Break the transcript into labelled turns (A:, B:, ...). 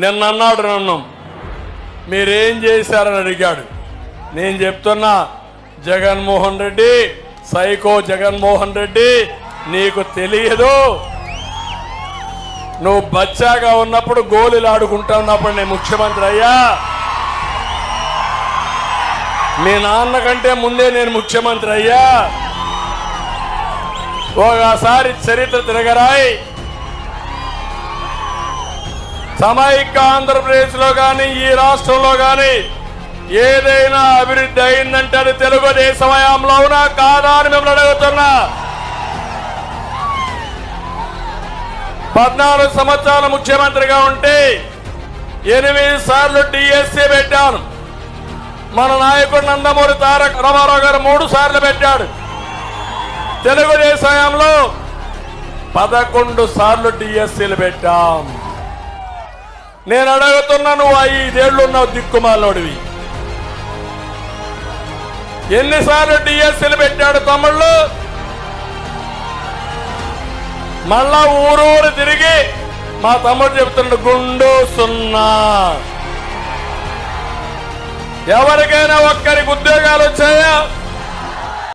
A: నిన్న అన్నాడు నన్ను, మీరేం చేశారని అడిగాడు. నేను చెప్తున్నా, జగన్మోహన్ రెడ్డి, సైకో జగన్మోహన్ రెడ్డి, నీకు తెలియదు. నువ్వు బచ్చాగా ఉన్నప్పుడు గోళీలు ఆడుకుంటా ఉన్నప్పుడు నేను ముఖ్యమంత్రి అయ్యా. మీ నాన్న కంటే ముందే నేను ముఖ్యమంత్రి అయ్యా. ఒకసారి చరిత్ర తిరగరాయి. సమైక్య ఆంధ్రప్రదేశ్లో కానీ ఈ రాష్ట్రంలో కానీ ఏదైనా అభివృద్ధి అయిందంటే అది తెలుగుదేశం హయాంలో అవునా కాదా అని మిమ్మల్ని అడుగుతున్నా. 14 సంవత్సరాలు ముఖ్యమంత్రిగా ఉంటే 8 సార్లు డిఎస్సీ పెట్టాను. మన నాయకుడు నందమూరి తారక రామారావు గారు 3 సార్లు పెట్టాడు. తెలుగుదేశం హయాంలో 11 సార్లు డిఎస్సీలు పెట్టాం. నేను అడుగుతున్నా, నువ్వు 5 ఏళ్ళు ఉన్నావు దిక్కుమాలోడివి, ఎన్నిసార్లు డిఎస్సీలు పెట్టాడు తమ్ముళ్ళు? మళ్ళా ఊరూరు తిరిగి మా తమ్ముడు చెప్తున్నాడు గుండు 0. ఎవరికైనా ఒక్కరికి ఉద్యోగాలు వచ్చాయా?